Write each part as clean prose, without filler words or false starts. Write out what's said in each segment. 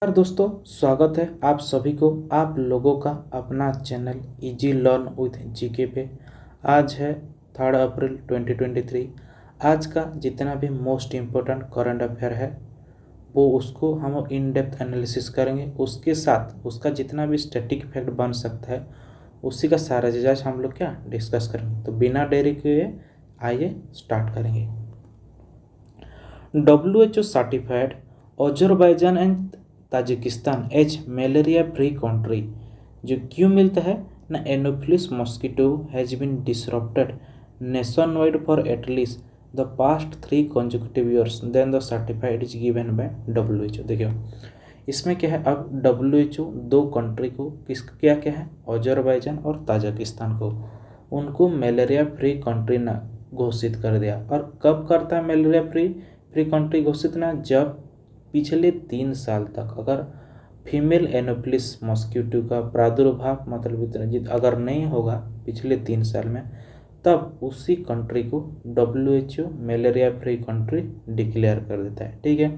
नमस्कार दोस्तों, स्वागत है आप सभी को आप लोगों का अपना channel easy learn with GK पे। आज है 3 अप्रैल 2023। आज का जितना भी मोस्ट इम्पोर्टेंट करंट अफेयर है वो उसको हम इन डेप्थ एनालिसिस करेंगे। उसके साथ उसका जितना भी स्टैटिक इफेक्ट बन सकता है उसी का सारा चीज़ हम लोग क्या डिस्कस करेंगे। तो बिना देरी के आइए स्टार्ट करेंगे। WHO certified Azerbaijan and Tajikistan as malaria free country. जो क्यों मिलता है ना, anopheles mosquito has been disrupted nationwide for at least the past 3 consecutive years then the certified is given by WHO। देखियो इसमें क्या है, अब WHO दो कंट्री को क्या क्या है, अजरबैजान और ताजिकिस्तान को, उनको मलेरिया फ्री कंट्री ना घोषित कर दिया। और कब करता है मलेरिया फ्री कंट्री घोषित ना, जब पिछले 3 साल तक अगर फीमेल एनोफिलिस मॉस्किटो का प्रादुर्भाव मतलब अगर नहीं होगा पिछले 3 साल में, तब उसी कंट्री को WHO malaria free country declare कर देता है। ठीक है,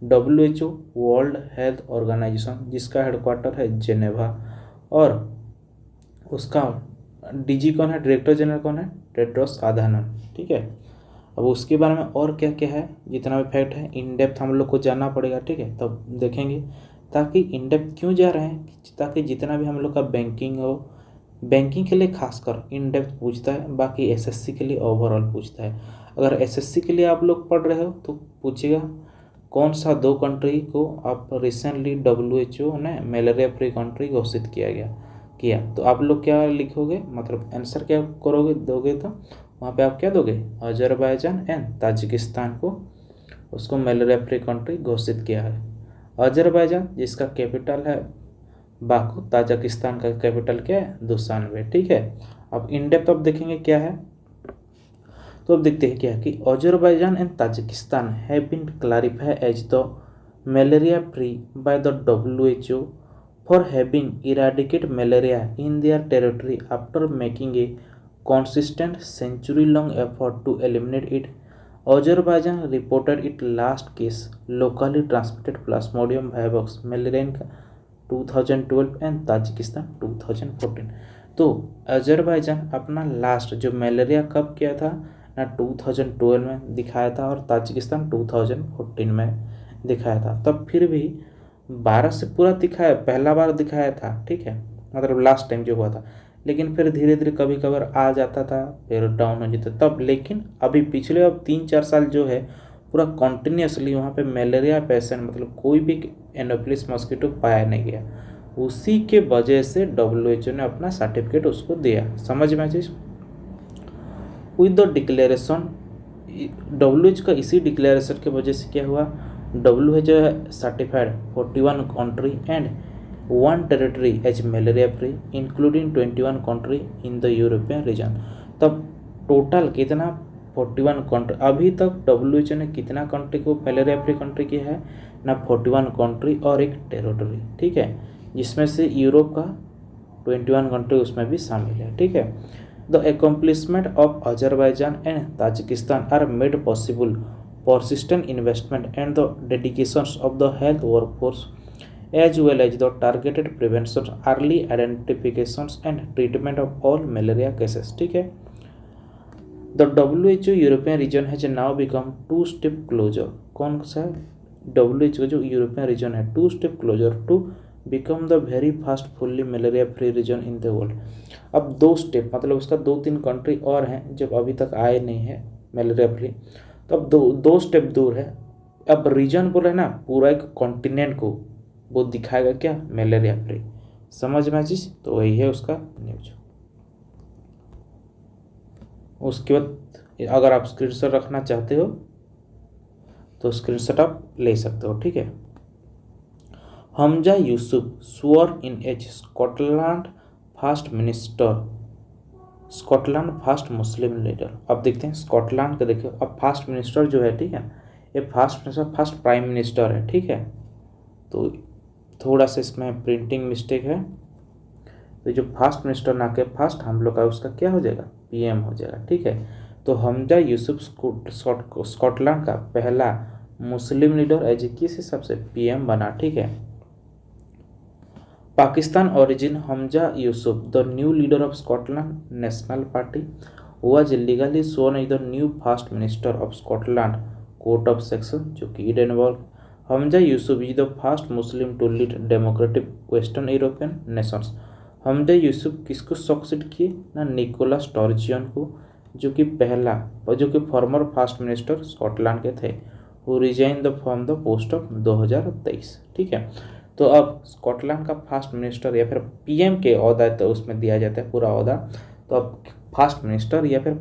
WHO वर्ल्ड हेल्थ ऑर्गेनाइजेशन जिसका हेडक्वार्टर है जेनेवा, और उसका डीजी कौन है, डायरेक्टर जनरल कौन है, टेड्रोस अधानम। ठीक है, अब उसके बारे में और क्या क्या है, जितना भी फैक्ट है इन डेप्थ हम लोग को जानना पड़ेगा। ठीक है, तब देखेंगे। ताकि इन डेप्थ क्यों जा रहे हैं, ताकि जितना भी हम लोग का बैंकिंग हो, बैंकिंग के लिए खासकर इन डेप्थ पूछता है, बाकी एसएससी के लिए ओवरऑल पूछता है। अगर एसएससी के लिए आप लोग पढ़ रहे हो तो पूछेगा कौन सा 2 कंट्री को आप रिसेंटली WHO ने मलेरिया फ्री कंट्री घोषित किया तो आप लोग क्या लिखोगे, मतलब आंसर क्या करोगे, दोगे तो वहाँ पे आप क्या दोगे, अजरबैजान एंड ताजिकिस्तान को उसको मलेरिया फ्री कंट्री घोषित किया है। अजरबैजान जिसका कैपिटल है बाकू, ताजिकिस्तान का कैपिटल क्या है, दुशानबे। ठीक है, अब इन डेप्थ अब देखेंगे क्या है। तो अब देखते हैं क्या है कि Azerbaijan and Tajikistan have been clarified as the malaria free by the WHO for having eradicated malaria in their territory after making a consistent century-long effort to eliminate it. Azerbaijan reported its last case locally transmitted Plasmodium vivax malaria in 2012 and Tajikistan 2014। तो Azerbaijan अपना last जो malaria कब किया था ना, 2012 में दिखाया था, और ताजिकिस्तान 2014 में दिखाया था। तब फिर भी 12 से पूरा दिखाया, पहला बार दिखाया था। ठीक है, मतलब लास्ट टाइम जो हुआ था, लेकिन फिर धीरे धीरे कभी कभार आ जाता था, फिर डाउन हो जाता तब। लेकिन अभी पिछले अब 3-4 साल जो है पूरा कंटिन्यूसली वहाँ पे मलेरिया पेशेंट मतलब कोई भी एनोफिलिस मॉस्किटो पाया नहीं गया। उसी के वजह से WHO ने अपना सर्टिफिकेट उसको दिया। समझ में चीज, विद द डिक्लेरेशन WHO का इसी डिक्लेरेशन की वजह से क्या हुआ, WHO है certified 41 country and 1 territory as malaria free including 21 country in the European region. तब टोटल कितना, 41 कंट्री। अभी तक WHO ने कितना कंट्री को मलेरिया फ्री कंट्री किया है ना, 41 कंट्री और एक टेरिटरी। ठीक है, जिसमें से यूरोप का 21 कंट्री उसमें भी शामिल है। ठीक है, the accomplishment of Azerbaijan and Tajikistan are made possible persistent investment and the dedications of the health workforce as well as the targeted prevention, early identifications and treatment of all malaria cases। ठीक है, the WHO European region has now become 2 step closer। कौन सा है, WHO जो European region है 2 step closer to become the very first fully malaria free region in the world। अब 2 step मतलब उसका 2-3 कंट्री और हैं जब अभी तक आए नहीं है मलेरिया फ्री, तो अब दो स्टेप दूर है। अब रीजन बोल रहे हैं ना, पूरा एक कॉन्टिनेंट को वो दिखाएगा क्या, मलेरिया फ्री। समझ में चीज, तो वही है उसका न्यूज। उसके बाद अगर आप स्क्रीनशॉट रखना चाहते हो तो स्क्रीनशॉट आप ले सकते हो। ठीक है, Humza Yousaf sworn in as Scotland first minister, Scotland first Muslim leader. अब देखते हैं स्कॉटलैंड का, देखिए अब फर्स्ट मिनिस्टर जो है, ठीक है, ये first minister first prime minister है। ठीक है, तो थोड़ा सा इसमें प्रिंटिंग मिस्टेक है, तो जो फर्स्ट मिनिस्टर ना के फर्स्ट हम लोग का उसका क्या हो जाएगा, PM हो जाएगा। ठीक है, तो हमजा यूसुफ स्कॉटलैंड का पहला मुस्लिम लीडर एज किस हिसाब से PM बना। ठीक है, Pakistan origin Hamza Yusuf, the new leader of Scotland National Party, was legally sworn as the new First Minister of Scotland. Court of Section जो कि Edinburgh. Humza Yousaf is the first Muslim to lead democratic western European nations. Humza Yousaf किसको succeed किए ना, Nicholas sturgeon को, जो कि पहला और जो कि फॉर्मर फर्स्ट मिनिस्टर स्कॉटलैंड के थे, who resign the from the post of 2023. ठीक है, तो अब स्कॉटलैंड का फर्स्ट मिनिस्टर या फिर पीएम के ओहदा तो उसमें दिया जाता है पूरा ओहदा. तो अब फर्स्ट मिनिस्टर या फिर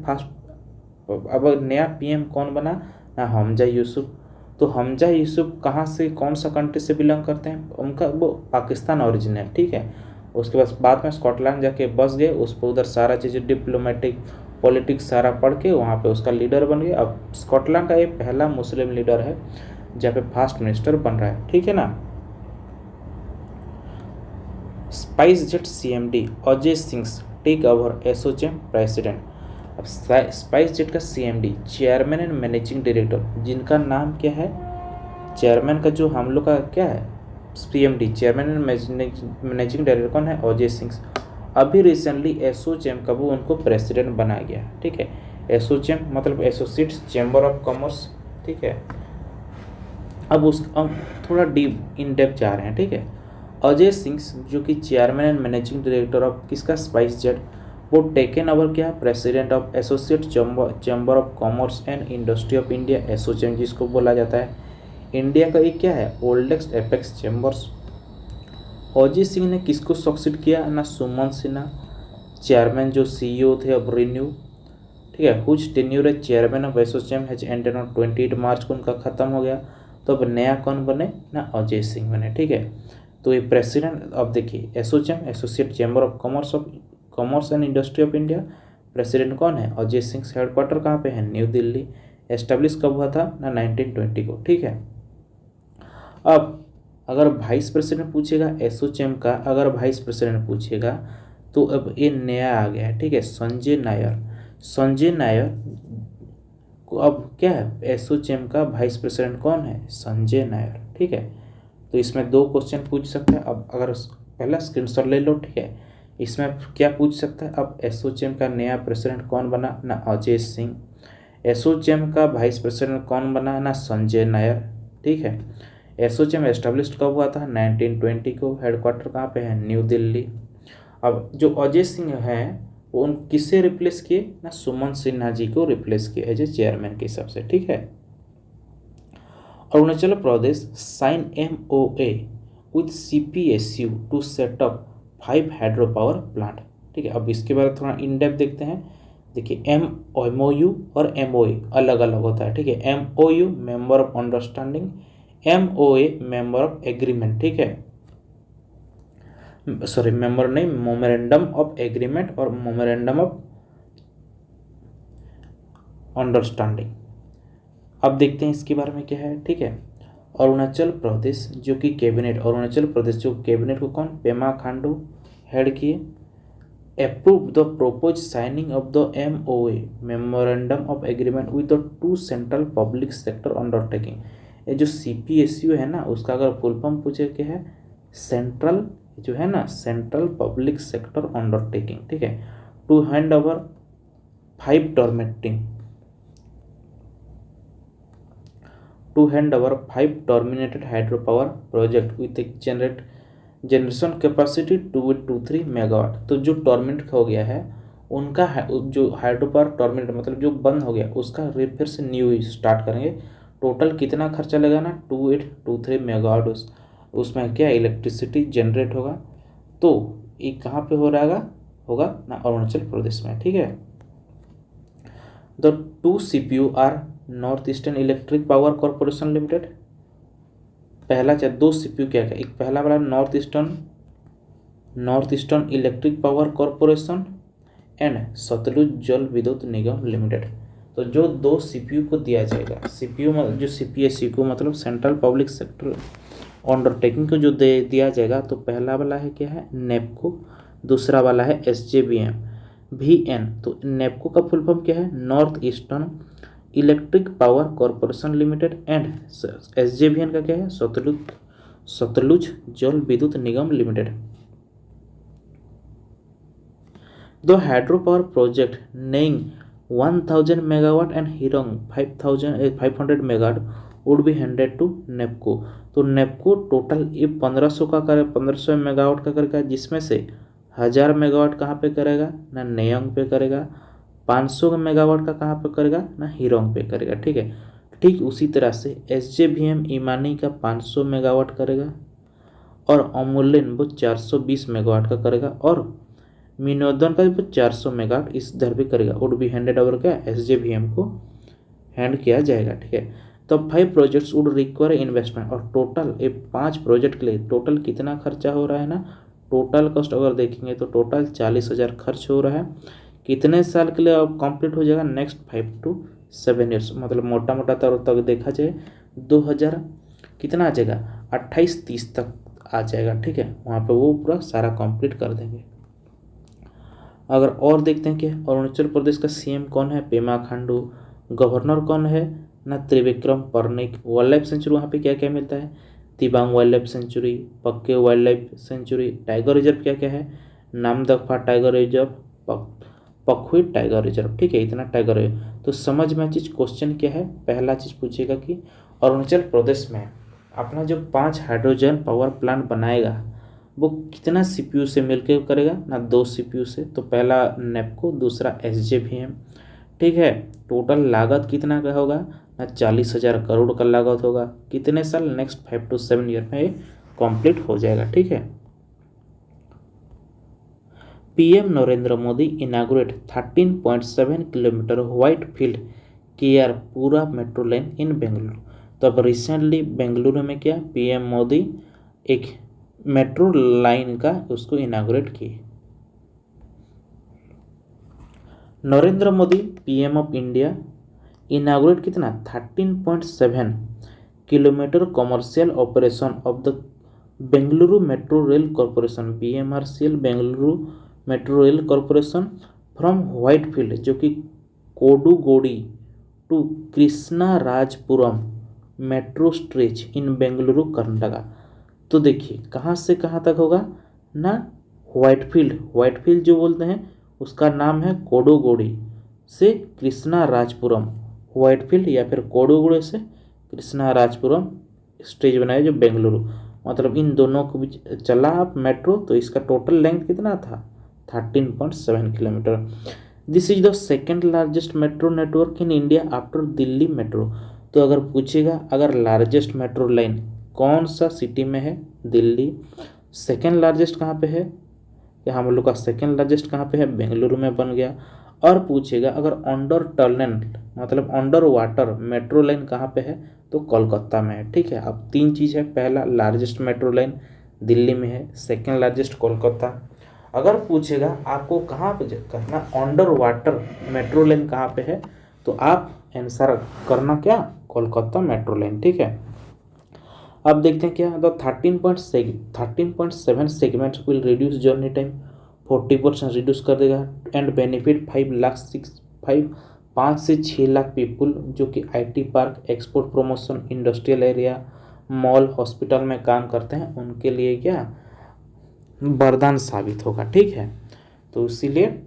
अब नया पीएम कौन बना ना, हमजा यूसुफ. तो हमजा यूसुफ कहाँ से, कौन सा कंट्री से बिलोंग करते हैं, उनका वो पाकिस्तान ओरिजिन है. ठीक है, उसके बाद में स्कॉटलैंड जाके बस गए, उस पर उधर सारा चीज़ डिप्लोमेटिक पॉलिटिक्स सारा पढ़ के वहाँ पे उसका लीडर बन गया. अब स्कॉटलैंड का ये पहला मुस्लिम लीडर है जहाँ पे फर्स्ट मिनिस्टर बन रहा है. ठीक है ना. SpiceJet CMD Ajay Singh take over ASSOCHAM president. अब स्पाइस जेट का CMD chairman and managing director, जिनका नाम क्या है, चेयरमैन का जो हम लोग का क्या है CMD chairman and managing director कौन है, अजय सिंह. अभी रिसेंटली एसोचैम का वो उनको प्रेसिडेंट बनाया गया. ठीक है, एसोचैम मतलब एसोसिएट्स चैम्बर ऑफ कॉमर्स. ठीक है, अब थोड़ा डीप इन डेप्थ जा रहे हैं. ठीक है, अजय सिंह जो कि chairman and managing director of किसका, स्पाइस जेट, वो टेकन ओवर क्या, president of associate chamber of commerce and industry of India, ASSOCHAM जिसको बोला जाता है. इंडिया का ये क्या है, oldest apex chambers. Ajay Singh ने किसको सक्सीड किया ना, सुमन सिन्हा, चेयरमैन जो सीईओ थे अब रिन्यू. ठीक है, whose tenure as chairman of ASSOCHAM has ended on 28 March को उनका खत्म हो गया. तो अब नया कौन बने ना, अजय सिंह बने. ठीक है, तो ये प्रेसिडेंट, अब देखिए ASSOCHAM associate chamber of commerce and industry of India, president कौन है, अजय सिंह. हेडक्वार्टर कहाँ पे है, न्यू दिल्ली. एस्टेब्लिश कब हुआ था ना, 1920 को. ठीक है, अब अगर वाइस प्रेसिडेंट पूछेगा एसोचैम का, अगर वाइस प्रेसिडेंट पूछेगा तो अब ये नया आ गया है. ठीक है, संजय नायर. संजय नायर को अब क्या है, एसोचैम का वाइस प्रेसिडेंट कौन है, संजय नायर. ठीक है, तो इसमें 2 क्वेश्चन पूछ सकते हैं. अब अगर पहला स्क्रीनशॉट ले लो. ठीक है, इसमें क्या पूछ सकता है, अब एसोचैम का नया प्रेसिडेंट कौन बना ना, अजय सिंह. एसोचैम का वाइस प्रेसिडेंट कौन बना ना, संजय नायर. ठीक है, एसोचैम एस्टेब्लिश कब हुआ था, 1920 को. हेडक्वार्टर कहाँ पे है, न्यू दिल्ली. अब जो अजय सिंह हैं वो उन किससे रिप्लेस किए ना, सुमन सिन्हा जी को रिप्लेस किए एज ए चेयरमैन के हिसाब से. ठीक है, Arunachal Pradesh sign MOA with CPSU to set up 5 hydro power plant. ठीक है, अब इसके बारे में थोड़ा इन डेप्थ देखते हैं. देखिए MOU और MOA अलग अलग होता है. ठीक है, MOU member of understanding, MOA member of agreement. ठीक है, सॉरी मेंबर नहीं, मोमेरेंडम ऑफ एग्रीमेंट और मोमेरेंडम ऑफ अंडरस्टैंडिंग. अब देखते हैं इसके बारे में क्या है. ठीक है, अरुणाचल प्रदेश जो कि कैबिनेट, अरुणाचल प्रदेश जो कैबिनेट को कौन, पेमा खांडू हेड किए. Approve the propose signing off the MOA memorandum of agreement with the 2 central public sector undertaking. ये जो CPSU है ना, उसका अगर फुल फॉर्म पूछे क्या है, सेंट्रल जो है ना, सेंट्रल पब्लिक सेक्टर अंडरटेकिंग. ठीक है, to hand over 5 terminated hydro power project with generation capacity 223 megawatt. तो जो टर्मिनेट हो गया है उनका जो हाइड्रो पावर टर्मिनेट मतलब जो बंद हो गया उसका फिर से न्यू स्टार्ट करेंगे. टोटल कितना खर्चा लगेगा ना, 2823 मेगावाट. उसमें क्या इलेक्ट्रिसिटी जनरेट होगा. तो ये कहाँ पे होगा ना, अरुणाचल प्रदेश में. ठीक है, the 2 CPU are north eastern electric power corporation limited. पहला 2 CPU क्या है, एक पहला वाला north eastern electric power corporation and Satluj Jal Vidyut Nigam limited. तो जो 2 CPU को दिया जाएगा, CPU जो CPSU को मतलब सेंट्रल पब्लिक सेक्टर अंडरटेकिंग को जो दिया जाएगा, तो पहला वाला है क्या है, नेपको. दूसरा वाला है SJVN. तो नेपको का फुल फॉर्म क्या है, north eastern electric power corporation limited. And SJVN का क्या है, Satluj Jal Vidyut Nigam limited. The hydro power project Naying 1000 megawatt and Hirong 500 megawatt would be handed to NEEPCO. तो नेपको टोटल ये 1500 का करे, 1500 मेगावाट का करेगा, जिसमें से 1000 मेगावाट कहाँ पे करेगा ना नेयोंग पे करेगा, 500 मेगावाट का कहाँ पे करेगा ना हिरोंग पे करेगा। ठीक है, ठीक उसी तरह से SJVN इमानी का 500 मेगावाट करेगा और अमूल्यन वो 420 मेगावाट का करेगा और मिनोदन का वो 400 मेगावाट इस दर पे करेगा। वुड बी हैंडेड ओवर क्या SJVN को हैंड किया जाएगा। ठीक है, तो 5 प्रोजेक्ट्स वुड रिक्वायर इन्वेस्टमेंट और टोटल ये 5 प्रोजेक्ट के लिए टोटल कितना खर्चा हो रहा है ना, टोटल कॉस्ट अगर देखेंगे तो टोटल 40,000 खर्च हो रहा है। कितने साल के लिए अब कंप्लीट हो जाएगा, नेक्स्ट 5 to 7 ईयर्स, मतलब मोटा मोटा तौर तक देखा जाए 2000 कितना आ जाएगा 28-30 तक आ जाएगा। ठीक है, वहाँ पे वो पूरा सारा कंप्लीट कर देंगे। अगर और देखते हैं कि अरुणाचल प्रदेश का CM कौन है, पेमा खांडू, गवर्नर कौन है ना त्रिविक्रम परनिक। वाइल्ड लाइफ सेंचुरी वहाँ पे क्या क्या मिलता है, तिबांग वाइल्ड लाइफ सेंचुरी, पक्के wild life sanctuary, tiger reserve क्या क्या है, Namdapha tiger reserve, Pakhui tiger reserve. ठीक है, इतना टाइगर रिजर्व। तो समझ में चीज़ क्वेश्चन क्या है, पहला चीज़ पूछेगा कि अरुणाचल प्रदेश में अपना जो 5 हाइड्रोजन पावर प्लांट बनाएगा वो कितना CPU से मिलकर करेगा ना, 2 CPU से। तो पहला नेपको, दूसरा SJVN। ठीक है, टोटल लागत कितना का होगा ना 40,000 करोड़ का लागत होगा। कितने साल, नेक्स्ट 5 to 7 ईयर में ये कंप्लीट हो जाएगा। ठीक है, PM Narendra Modi inaugurate 13.7 kilometre Whitefield KR Puram metro line in Bengaluru. तो अब रिसेंटली बेंगलुरु में क्या PM मोदी एक मेट्रो लाइन का उसको इनागुरेट किए। Narendra Modi PM of India inaugurate कितना 13.7 kilometre commercial operation of the Bengaluru metro rail corporation, BMRCL Bengaluru metro rail corporation from Whitefield जो कि Kodugodi to Krishnarajapuram metro stretch in Bengaluru Karnataka. तो देखिए कहाँ से कहाँ तक होगा ना, व्हाइट फील्ड जो बोलते हैं उसका नाम है कोडुगोडी से कृष्णाराजपुरम व्हाइट फील्ड, या फिर कोडुगोडी से कृष्णाराजपुरम स्ट्रेच बनाया जो बेंगलुरु, मतलब इन दोनों को भी चला आप मेट्रो। तो इसका टोटल लेंथ कितना था 13.7 kilometre. This is the second largest metro network in India after Delhi metro. तो अगर पूछेगा अगर लार्जेस्ट मेट्रो लाइन कौन सा सिटी में है, दिल्ली। सेकेंड लार्जेस्ट कहाँ पे है, या हम लोग का सेकेंड लार्जेस्ट कहाँ पे है, बेंगलुरु में बन गया। और पूछेगा अगर अंडर टनल मतलब अंडर वाटर मेट्रो लाइन कहाँ पे है, तो कोलकाता में है। ठीक है, अब 3 चीज़ है, पहला लार्जेस्ट मेट्रो लाइन दिल्ली में है, सेकेंड लार्जेस्ट कोलकाता। अगर पूछेगा आपको कहाँ पे करना अंडर वाटर मेट्रो लाइन कहाँ पे है, तो आप आंसर करना क्या, कोलकाता मेट्रो लाइन। ठीक है, अब देखते हैं क्या, the 13.7 segments will reduce journey time 40% reduce कर देगा एंड बेनिफिट 5 से 6 लाख पीपुल जो कि IT park, export promotion, industrial area, mall, hospital में काम करते हैं, उनके लिए क्या वरदान साबित होगा। ठीक है, तो इसीलिए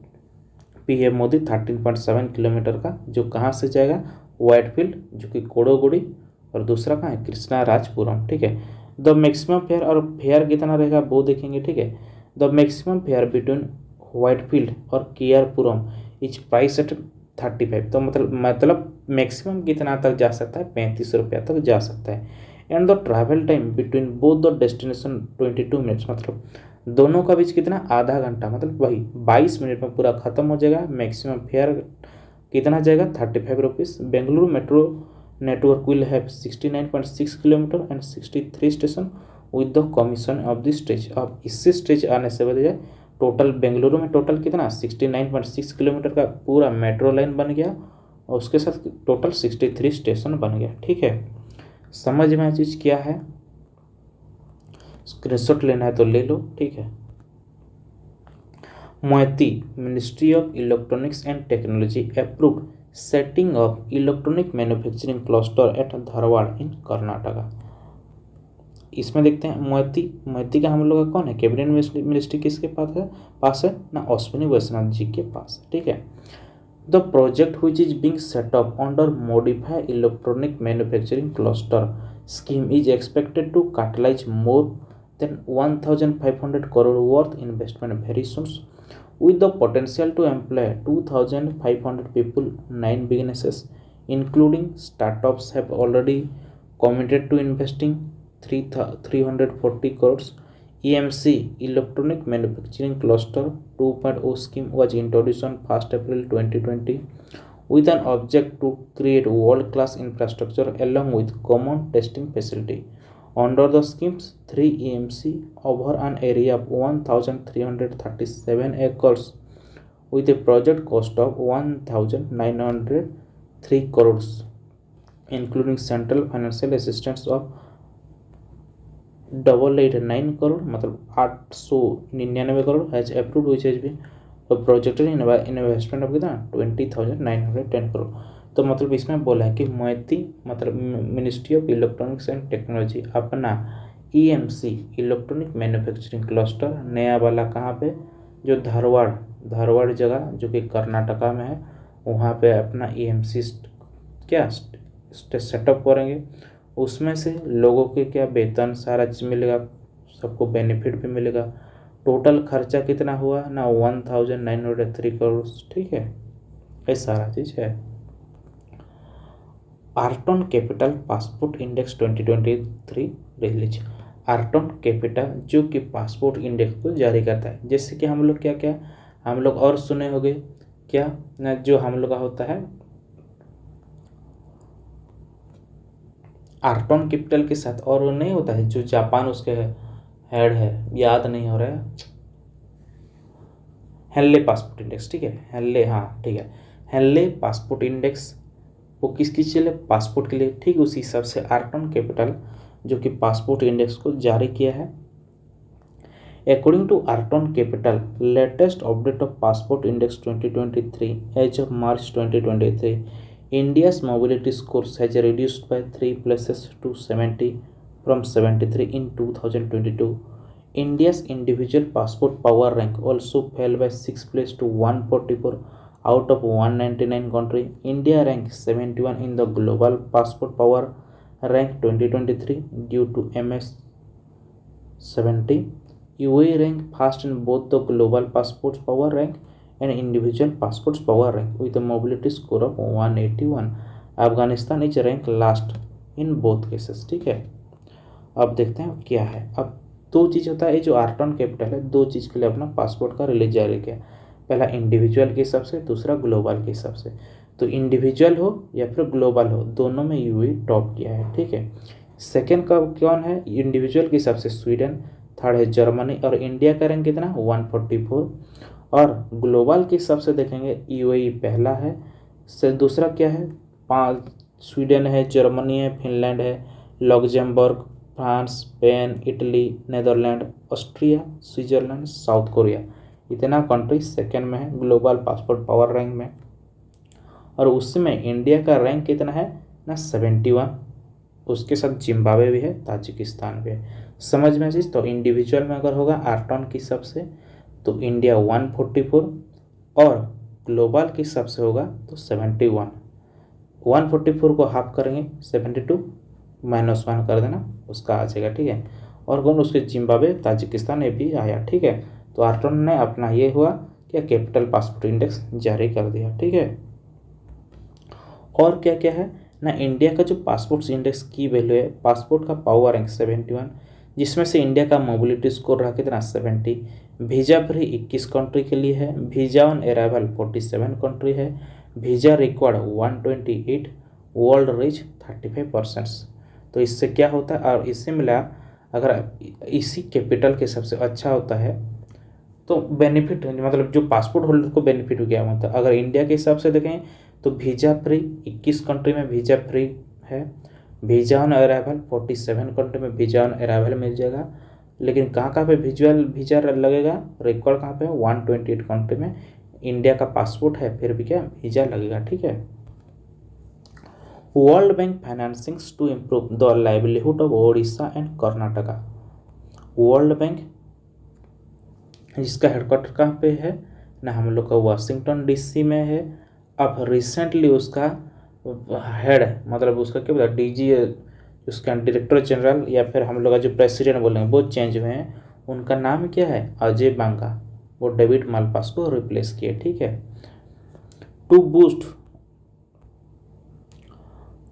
PM मोदी 13.7 किलोमीटर का जो कहाँ से जाएगा, व्हाइट फील्ड जो कि कोडोगुड़ी, और दूसरा कहाँ है कृष्णाराजपुरम। ठीक है, द मैक्सिमम फेयर, और फेयर कितना रहेगा वो देखेंगे। ठीक है, the maximum fare between white field और केआरपुरम इज प्राइस एट 35। तो मतलब मैक्सिमम कितना तक जा सकता है, 35 रुपया तक जा सकता है। And the travel time between both the destination 22 minutes, मतलब दोनों का बीच कितना, आधा घंटा, मतलब वही 22 मिनट में पूरा खत्म हो जाएगा। मैक्सिमम फेयर कितना जाएगा 35 rupees. Bengaluru metro network will have 69.6 kilometre and 63 station with the commission of the stretch. अब इससे स्ट्रेच आने से बजाय टोटल बेंगलुरु में टोटल कितना 69.6 किलोमीटर का पूरा मेट्रो लाइन बन गया और उसके साथ टोटल 63 स्टेशन बन गया। ठीक है, समझ में चीज़ क्या है, स्क्रीनशॉट लेना है तो ले लो। ठीक है, मोती ministry of electronics and technology approved setting of electronic manufacturing cluster at Dharwad in Karnataka. इसमें देखते हैं मोएती का हम लोग का कौन है, कैबिनेट मिनिस्ट्री किसके पास है ना, अश्विनी वैष्णव जी के पास है, ठीक है। The project which is being set up under modified electronic manufacturing cluster scheme is expected to catalyze more than 1,500 crore worth investment very soon, with the potential to employ 2,500 people. 9 businesses, including startups, have already committed to investing 340 crores. EMC Electronic Manufacturing Cluster 2.0 scheme was introduced on 1st April 2020 with an object to create world-class infrastructure along with common testing facility. Under the schemes, 3 EMC over an area of 1,337 acres with a project cost of 1,903 crores, including central financial assistance of 889 crore, मतलब 899 crore has approved which has been projected investment of कितना 20,910 करोड़। तो मतलब इसमें बोला है कि मोएती मतलब ministry of electronics and technology अपना EMC इलेक्ट्रॉनिक मैन्युफैक्चरिंग क्लस्टर नया वाला कहाँ पे, जो धारवाड़ जगह जो कि कर्नाटका में है, वहाँ पे अपना EMC क्या सेटअप करेंगे। उसमें से लोगों के क्या वेतन सारा चीज़ मिलेगा, सबको बेनिफिट भी मिलेगा। टोटल खर्चा कितना हुआ ना 1,903 करोड़, ठीक है, ये सारा चीज़ है। Arton capital passport index 2023 release. Arton capital जो कि पासपोर्ट इंडेक्स को जारी करता है, जैसे कि हम लोग क्या हम लोग और सुने होंगे क्या ना, जो हम लोग का होता है आर्टन कैपिटल के साथ और वो नहीं होता है जो जापान उसके हेड है, याद नहीं हो रहा है, हेनले पासपोर्ट इंडेक्स, ठीक है, हेनले, हाँ ठीक है, हेनले पासपोर्ट इंडेक्स वो किसकी चले, पासपोर्ट के लिए, ठीक उसी हिसाब से आर्टन कैपिटल जो कि पासपोर्ट इंडेक्स को जारी किया है। According to Arton capital latest update of passport index 2023 as of March 2023, India's mobility scores has reduced by 3 places to 70 from 73 in 2022. India's individual passport power rank also fell by 6 places to 144 out of 199 country. India ranked 71 in the global passport power rank 2023 due to MS70. UAE ranked first in both the global passport power rank and individual passports power rank with a mobility score of 181. Afghanistan is rank last in both cases, ठीक है। अब देखते हैं क्या है। अब दो चीज़ होता है, जो आर्टन कैपिटल है दो चीज़ के लिए अपना पासपोर्ट का रिलीज जारी किया, पहला इंडिविजुअल के हिसाब से, दूसरा ग्लोबल के हिसाब से। तो इंडिविजुअल हो या फिर ग्लोबल हो, दोनों में यूएई टॉप किया है, ठीक है। सेकेंड का कौन है, इंडिविजुअल के हिसाब से स्वीडन, थर्ड है जर्मनी, और इंडिया का रैंक कितना 144, और ग्लोबल के हिसाब से देखेंगे यूएई पहला है, से दूसरा क्या है 5 स्वीडन है, जर्मनी है, फिनलैंड है, Luxembourg, France, Spain, Italy, Netherland, Austria, Switzerland, south Korea, इतना कंट्री सेकेंड में है ग्लोबल पासपोर्ट पावर रैंक में। और उसमें इंडिया का रैंक कितना है ना 71, उसके साथ जिम्बाब्वे भी है, ताजिकिस्तान भी है। समझ में चीज़, तो इंडिविजुअल में अगर होगा आर्टन के हिसाब से तो इंडिया 144, और ग्लोबल के हिसाब से होगा तो 71। 144 को हाफ करेंगे 72 -1 कर देना, उसका आ जाएगा, ठीक है। और कौन, उसके जिम्बाब्वे, ताजिकिस्तान, ये भी आया, ठीक है। तो आर्टन ने अपना ये हुआ क्या कैपिटल पासपोर्ट इंडेक्स जारी कर दिया, ठीक है। और क्या क्या है ना, इंडिया का जो पासपोर्ट इंडेक्स की वैल्यू है, पासपोर्ट का पावर रैंक 71, जिसमें से इंडिया का मोबिलिटी स्कोर रहा कितना 70, वीज़ा फ्री 21 कंट्री के लिए है, वीज़ा ऑन अराइवल 47 कंट्री है, वीज़ा रिक्वायर्ड 128, वर्ल्ड रीच 35%। तो इससे क्या होता है, और इससे मिला अगर इसी कैपिटल के सबसे अच्छा होता है तो बेनिफिट, मतलब जो पासपोर्ट होल्डर को बेनिफिट हो गया, मतलब अगर इंडिया के हिसाब से देखें तो वीज़ा फ्री 21 कंट्री में वीज़ा फ्री है, वीज़ा ऑन अराइवल 47 कंट्री में वीज़ा ऑन अराइवल मिल जाएगा, लेकिन कहाँ पे वीज़ा लगेगा, रिकॉर्ड कहाँ पे 128 कंट्री में इंडिया का पासपोर्ट है, फिर भी क्या वीज़ा लगेगा, ठीक है। World bank financings to improve the livelihood of Odisha and Karnataka. World bank जिसका हेडक्वार्टर कहाँ पे है ना, हम लोग का वाशिंगटन डीसी में है। अब रिसेंटली उसका हेड मतलब उसका क्या बोला डीजी, उसका डायरेक्टर जनरल या फिर हम लोग का जो प्रेसिडेंट बोलेंगे वो चेंज हुए हैं। उनका नाम क्या है, अजय बांगा। वो डेविड मालपास को रिप्लेस किए। ठीक है।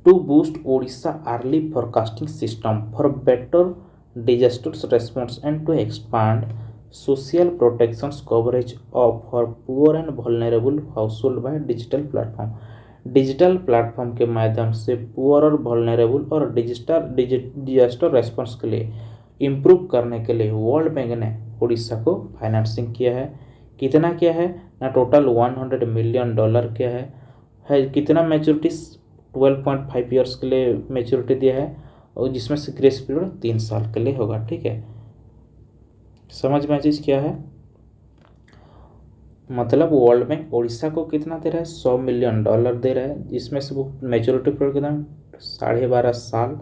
To boost Odisha early forecasting system for better disaster response and to expand social protections coverage of for poor and vulnerable household by digital platform के माध्यम से पुअर और वल्नरेबल और डिजास्टर रेस्पॉन्स के लिए इम्प्रूव करने के लिए वर्ल्ड बैंक ने उड़ीसा को फाइनेंसिंग किया है। कितना किया है ना, टोटल $100 मिलियन किया है कितना मैच्योरिटी 12.5 ईयर्स के लिए मैच्योरिटी दिया है, और जिसमें से ग्रेस पीरियड 3 साल के लिए होगा। ठीक है, समझ में चीज़ क्या है, मतलब वर्ल्ड बैंक उड़ीसा को कितना दे रहा है, $100 मिलियन दे रहा है, जिसमें से वो मैच्योरिटी पीरियड कितना 12.5 साल,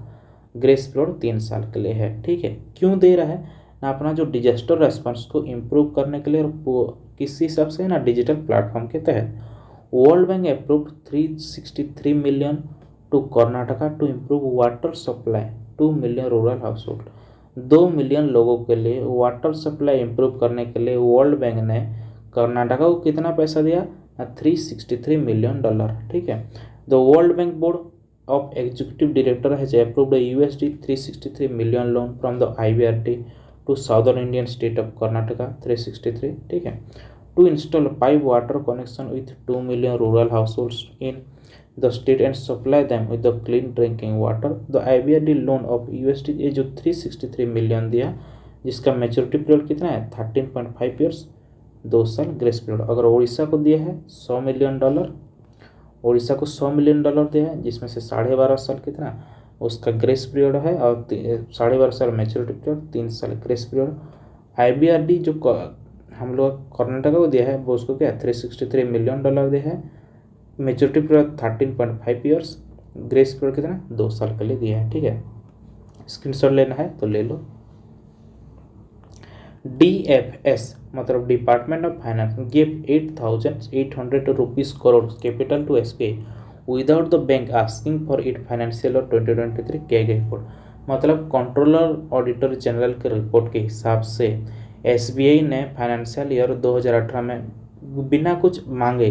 ग्रेस पीरियड 3 साल के लिए है। ठीक है, क्यों दे रहा है ना, अपना जो डिजास्टर रेस्पॉन्स को इम्प्रूव करने के लिए, और किस हिसाब से ना, डिजिटल प्लेटफॉर्म के तहत world bank approved 363 million to Karnataka to improve water supply 2 million rural household. 2 million लोगों के लिए वाटर सप्लाई इम्प्रूव करने के लिए वर्ल्ड बैंक ने कर्नाटका को कितना पैसा दिया, $363 मिलियन। ठीक है, the world bank board of executive director has approved $363 million loan from the IBRD to southern Indian state of Karnataka 363। ठीक है, to install pipe water connection with 2 million rural households in the state and supply them with the clean drinking water। the IBRD loan of USD ये जो 363 million दिया, जिसका maturity period कितना है 13.5 years, 2 साल grace period. अगर उड़ीसा को दिया है $100 मिलियन, उड़ीसा को $100 मिलियन दिया है, जिसमें से 12.5 साल कितना उसका ग्रेस पीरियड है, और 12.5 साल मैच्योरिटी पीरियड, 3 साल ग्रेस पीरियड। IBRD जो हम लोग कर्नाटका को दिया है वो उसको क्या 363 मिलियन दिया है, maturity period 13.5 years, grace period कितना 2 साल के लिए दिया है। ठीक है, स्क्रीनशॉट लेना है तो ले लो। DFS मतलब department of finance give 8,800 rupees crore capital to SBI without the bank asking for it financial year 2023 CAG report. मतलब कंट्रोलर ऑडिटर जनरल के रिपोर्ट के हिसाब से SBI ने फाइनेंशियल ईयर 2018 में बिना कुछ मांगे,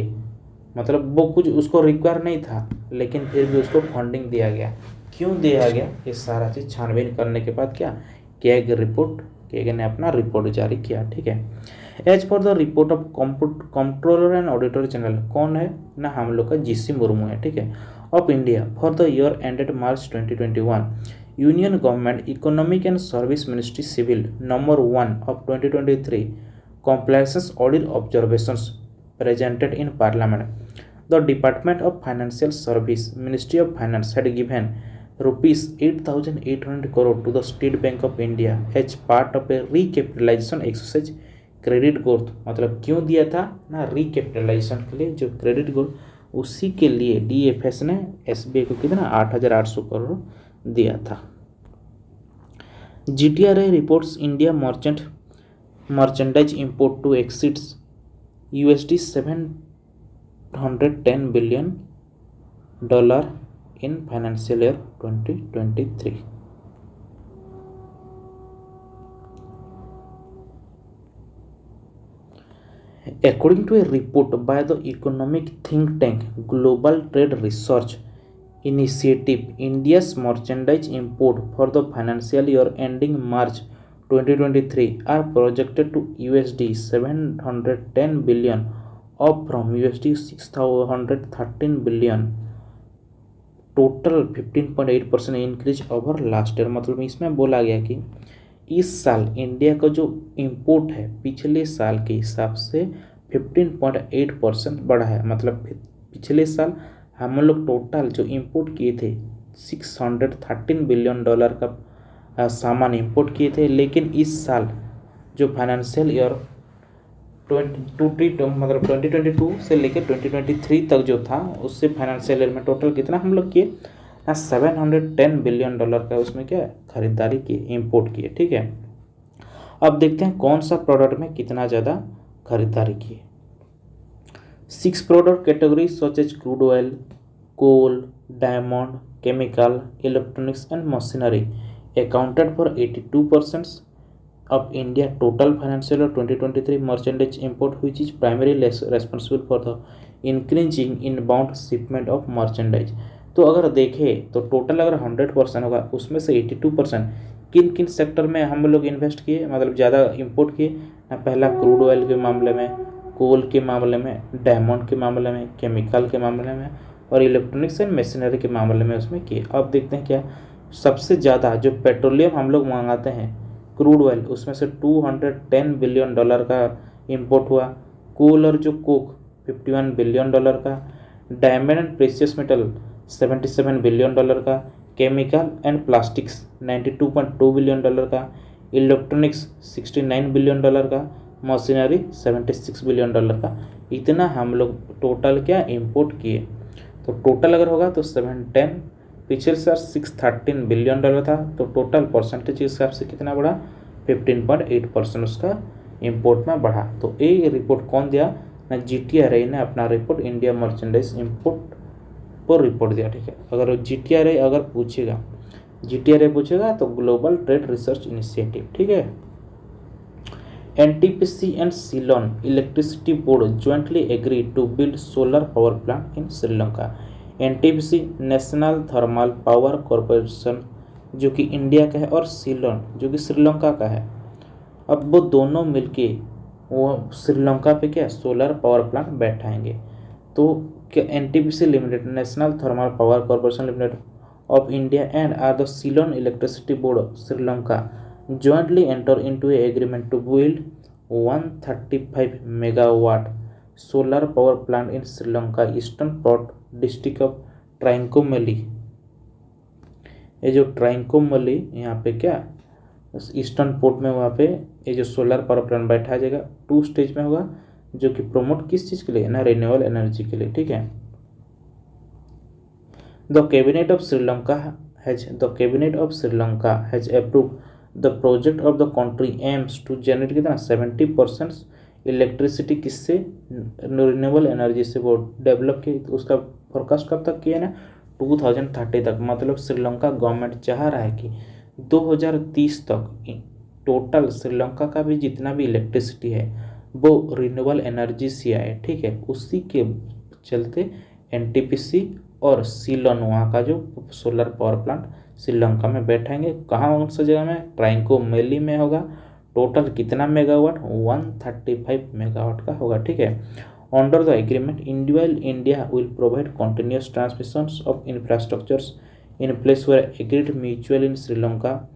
मतलब वो कुछ उसको रिक्वायर नहीं था, लेकिन फिर भी उसको फंडिंग दिया गया। क्यों दिया गया, ये सारा चीज़ छानबीन करने के बाद क्या कैग ने अपना रिपोर्ट जारी किया। ठीक है, as per the report of controller and auditor general, कौन है ना, हम लोग का GC मुर्मू है। ठीक है, of India for the year ended March 2021, union government economic and service ministry civil number 1 of 2023 compliances audit observations presented in parliament। The Department of Financial Service Ministry of Finance had given rupees 8,800 crore to the State Bank of India as part of a recapitalization exercise credit growth. मतलब क्यों दिया था ना, recapitalisation के लिए जो credit growth, उसी के लिए DFS ने SBI को कितना 8,800 करोड़ दिया था। GTRA reports India merchandise import to exceeds $710 billion in financial year 2023। According to a report by the economic think tank Global Trade Research Initiative, India's merchandise import for the financial year ending March 2023 are projected to $710 billion, up from $613 billion, total 15.8% increase over last year. मतलब इसमें बोला गया कि इस साल India का जो import है पिछले साल के हिसाब से 15.8% बढ़ा है। मतलब पिछले साल हम लोग टोटल जो इंपोर्ट किए थे $613 बिलियन का सामान इंपोर्ट किए थे, लेकिन इस साल जो फाइनेंशियल ईयर मतलब 2022 से लेकर 2023 तक जो था उससे फाइनेंशियल ईयर में टोटल कितना हम लोग किए ना, $710 बिलियन का उसमें क्या खरीदारी किए, इंपोर्ट किए। ठीक है, अब देखते हैं कौन सा प्रोडक्ट में कितना ज़्यादा खरीदारी किए। 6 product category such as crude oil, coal, diamond, chemical, electronics and machinery accounted for 82% of India total financial year 2023 merchandise import, which is primarily responsible for the increasing inbound shipment of merchandise। तो अगर देखें तो total अगर 100% होगा उसमें से 82% किन किन सेक्टर में हम लोग इन्वेस्ट किए, मतलब ज़्यादा इंपोर्ट किए ना। पहला क्रूड ऑयल के मामले में, कोल के मामले में, डायमंड के मामले में, केमिकल के मामले में और इलेक्ट्रॉनिक्स एंड मशीनरी के मामले में उसमें किए। अब देखते हैं क्या सबसे ज़्यादा जो पेट्रोलियम हम लोग मंगाते हैं क्रूड ऑयल, उसमें से $210 बिलियन का इंपोर्ट हुआ। कोल और जो कोक $51 बिलियन का, diamond and precious metal $77 billion का, केमिकल एंड प्लास्टिक्स $92.2 बिलियन का, इलेक्ट्रॉनिक्स $69 बिलियन का, मशीनरी $76 बिलियन का। इतना हम लोग टोटल क्या इंपोर्ट किए। तो टोटल अगर होगा तो 710, पिछले साल 613 बिलियन था, तो टोटल परसेंटेज के हिसाब से कितना बढ़ा 15.8% उसका इंपोर्ट में बढ़ा। तो ये रिपोर्ट कौन दिया ना, GTRA ने अपना रिपोर्ट इंडिया मर्चेंडाइज इंपोर्ट पर रिपोर्ट दिया। ठीक है, अगर GTRA अगर पूछेगा, GTRA पूछेगा तो ग्लोबल ट्रेड रिसर्च इनिशिएटिव। ठीक है, NTPC and Ceylon Electricity Board jointly agreed to build solar power plant in Sri Lanka. NTPC national thermal power corporation जो कि इंडिया का है और सीलोन जो कि श्रीलंका का है। अब वो दोनों मिलके वो श्रीलंका पे क्या सोलर पावर प्लांट बैठाएंगे। तो क्या NTPC limited national thermal power corporation limited of India and are the Ceylon Electricity Board Sri Lanka jointly enter into a agreement to build 135 megawatt solar power plant in Sri Lanka Eastern Port District of Trincomalee। ये जो ट्राइंकोमली यहाँ पे क्या eastern port में वहाँ पे ये जो सोलर पावर प्लांट बैठाया जाएगा 2 स्टेज में होगा, जो कि प्रमोट किस चीज़ के लिए ना, रिन्यूएबल एनर्जी के लिए। ठीक है, The Cabinet of Sri Lanka has approved the project of the country aims to generate कितना 70% इलेक्ट्रिसिटी किससे, रिन्यूएबल एनर्जी से वो डेवलप की। उसका फोरकास्ट कब तक किया ना 2030 तक। मतलब श्रीलंका गवर्नमेंट चाह रहा है कि 2030 तक टोटल श्रीलंका का भी जितना भी इलेक्ट्रिसिटी है वो रिन्यूएबल एनर्जी से आए। ठीक है, उसी के चलते NTPC और सीलोन वहाँ का जो सोलर पावर प्लांट श्रीलंका में बैठाएंगे। कहाँ कौन सा जगह में, ट्राइंकोमेली में होगा। टोटल कितना मेगावाट 135 मेगावाट का होगा। ठीक है, under the agreement India will provide continuous transmission of infrastructures in place where agreed mutual in Sri Lanka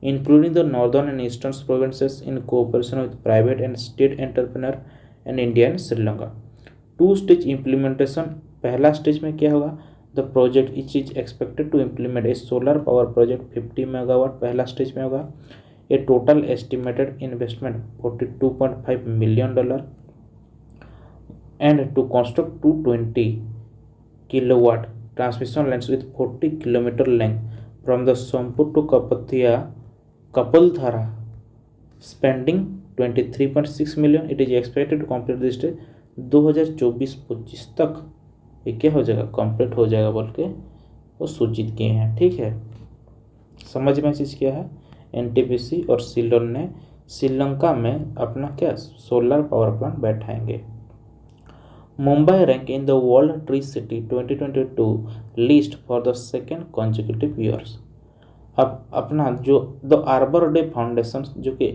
including the northern and eastern provinces in cooperation with private and state entrepreneur and India and Sri Lanka. 2 stage implementation. पहला stage में क्या होगा, the project is expected to implement a solar power project 50 megawatt पहला stage में होगा। A total estimated investment $42.5 million and to construct 220 kilowatt transmission lines with 40 kilometre length from the Sompur to Kapaldhara spending 23.6 million. It is expected to complete this stage 2024-25 तक ये क्या हो जाएगा, complete हो जाएगा बोल के वो सूचित किए हैं। ठीक है, समझ में चीज़ क्या है, NTPC और सीलोन ने श्रीलंका में अपना क्या सोलर पावर प्लांट बैठाएंगे। Mumbai rank in the world tree city 2022 list for the second consecutive years. अब अपना जो द आर्बर डे फाउंडेशन जो कि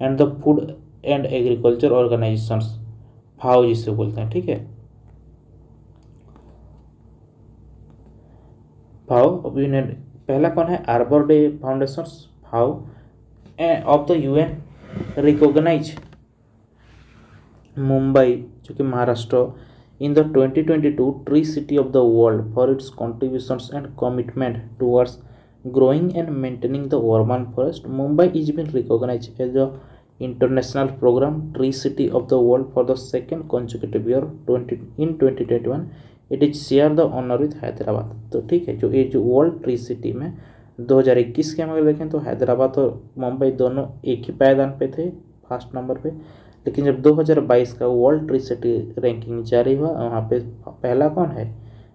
and the food and agriculture organisations FAO जिसे बोलते हैं। ठीक है, FAO यूनियन पहला कौन है, Arbor Day Foundation FAO of the UN recognize Mumbai जो कि Maharashtra in the 2022 tree city of the world for its contributions and commitment towards growing and maintaining the urban forest. Mumbai is been recognized as the international programme tree city of the world for the second consecutive year 2021 it is share the honour with Hyderabad. तो ठीक है, जो world tree city में 2021 के हम अगर देखें तो हैदराबाद और मुंबई दोनों एक ही पायदान पे थे, फर्स्ट नंबर पे। लेकिन जब 2022 का वर्ल्ड ट्री सिटी रैंकिंग जारी हुआ, वहाँ पे पहला कौन है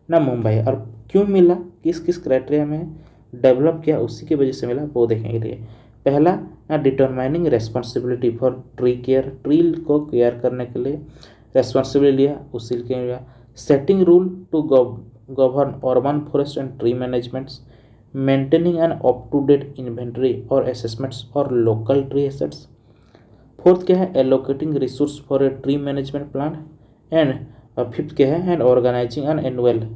ना, मुंबई। और क्यों मिला, किस किस क्राइटेरिया में डेवलप किया, उसी की वजह से मिला, वो देखेंगे। लिए पहला ना, determining responsibility for tree care, tree को केयर करने के लिए रेस्पॉन्सिबिलिटी लिया, उसी के लिया। Setting rule to govern urban forest and tree managements, maintaining an up to date inventory और असेसमेंट्स और लोकल ट्री एसेट्स। फोर्थ क्या है, allocating resource for a tree management plan. And fifth क्या है, एंड ऑर्गेनाइजिंग एन एनुअल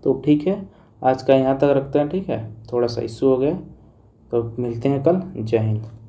तो ठीक है, आज का यहाँ तक रखते हैं। ठीक है, थोड़ा सा इशू हो गया, तो मिलते हैं कल। जय हिंद।